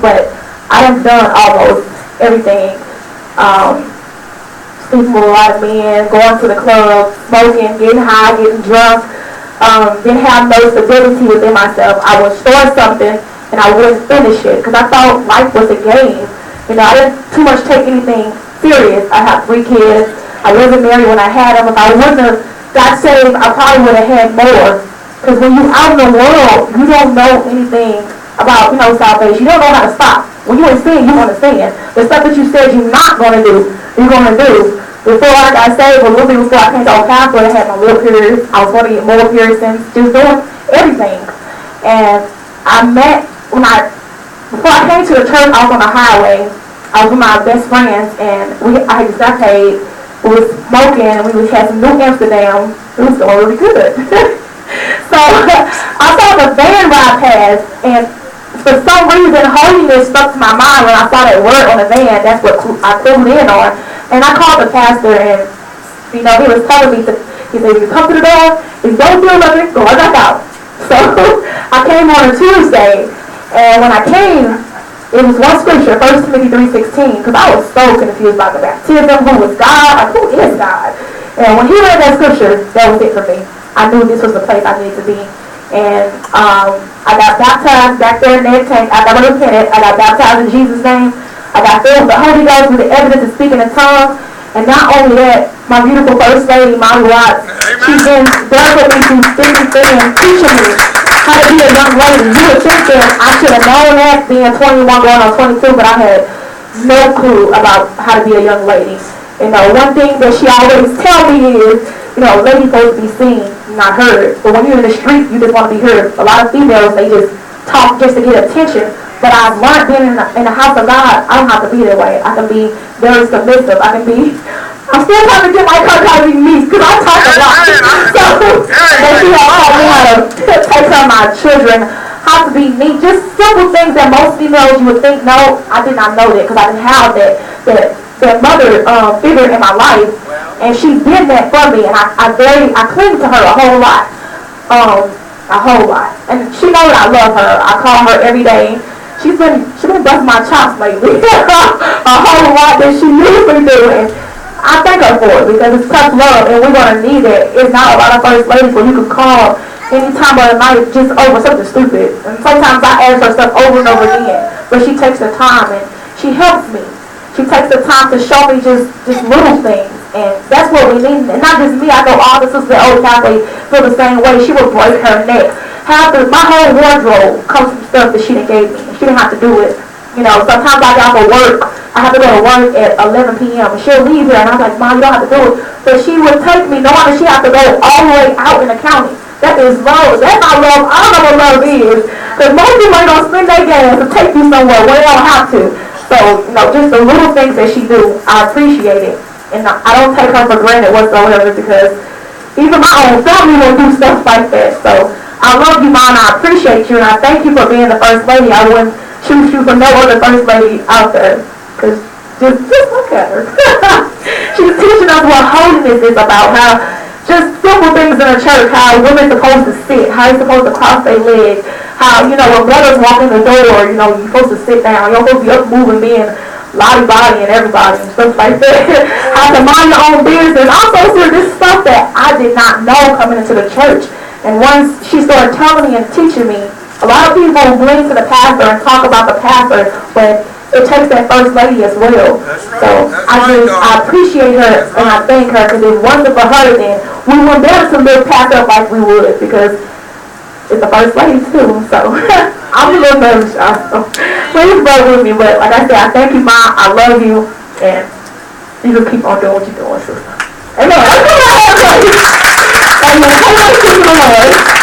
but I done almost everything. Sleeping with a lot of men, going to the club, smoking, getting high, getting drunk. Didn't have no stability within myself. I would start something and I wouldn't finish it because I thought life was a game. You know, I didn't too much take anything serious. I have 3 kids. I wasn't married when I had them. If I wouldn't have got saved, I probably would have had more. Because when you're out in the world, you don't know anything about, salvation. You don't know how to stop. When you're in sin, you want to sin. The stuff that you said you're not going to do, you're going to do. Before I got saved, a little bit before I came to Old Castle, I had my real periods. I was going to get more piercings, just doing everything. And before I came to the church, I was on the highway. I was with my best friends, and I just got paid. We was smoking, and we had some New Amsterdam. It was going really good. So I saw the van ride past, and for some reason, holiness stuck to my mind when I saw that word on the van. That's what I clued in on. And I called the pastor, and he was telling me, he said, if you come to the door, if you don't feel nothing, go right back out. So I came on a Tuesday, and when I came, it was one scripture, 1 Timothy 3:16, because I was so confused about the baptism, who was God, like who is God? And when he read that scripture, that was it for me. I knew this was the place I needed to be. And I got baptized back there in that tank. I got repented. I got baptized in Jesus' name. I got filled with the Holy Ghost with the evidence of speaking in tongues. And not only that, my beautiful first lady, Molly Watts, she's been there with me through thick and thin, teaching me how to be a young lady. You would think that I should have known that being 21 going on 22, but I had no clue about how to be a young lady. One thing that she always tell me is, ladies supposed to be seen, not heard. But when you're in the street, you just want to be heard. A lot of females, they just talk just to get attention. But I've learned being in the house of God, I don't have to be that way. I can be very submissive. I'm still trying to get my car to be me, because I talk a lot. So, they taught me how to take care of my children, how to be me. Just simple things that most females you would think, no, I did not know that, because I didn't have that mother figure in my life. And she did that for me, and I cling to her a whole lot. A whole lot. And she knows I love her. I call her every day. She's been busting my chops lately. A whole lot that she usually do. And I thank her for it, because it's tough love, and we're going to need it. It's not a lot of first ladies where you can call any time of the night just over something stupid. And sometimes I ask her stuff over and over again. But she takes the time, and she helps me. She takes the time to show me just little things. And that's what we need. And not just me, I know all the sisters at Old Catholic feel the same way. She would break her neck. My whole wardrobe comes from stuff that she done gave me. She didn't have to do it. Sometimes I got for work. I have to go to work at 11 p.m. and she'll leave here, and I'm like, Mom, you don't have to do it. But she would take me knowing that she has to go all the way out in the county. That is love. That's not love. I don't know what love is. Because most people ain't going to spend their gas to take you somewhere where they don't have to. So, just the little things that she do, I appreciate it. And I don't take her for granted whatsoever, because even my own family will do stuff like that. So I love you, Mom. I appreciate you, and I thank you for being the first lady. I wouldn't choose you for no other first lady out there. Because just look at her. She's teaching us what holiness is about. How just simple things in the church. How women supposed to sit. How you're supposed to cross their legs. How, when brothers walk in the door, you're supposed to sit down. You're supposed to be up moving, being body and everybody and stuff like that. How to mind your own business. Also, this stuff that I did not know coming into the church. And once she started telling me and teaching me, a lot of people blink to the pastor and talk about the pastor, but it takes that first lady as well. So I appreciate her, and I thank her, because if it wasn't for her, then we wouldn't be able to live past up like we would, because it's the first lady too. So I'm a little nervous, y'all. So please bear with me. But like I said, I thank you, Mom. I love you, and you can keep on doing what you're doing, sister. Amen. Amen. Come on, to the Lord.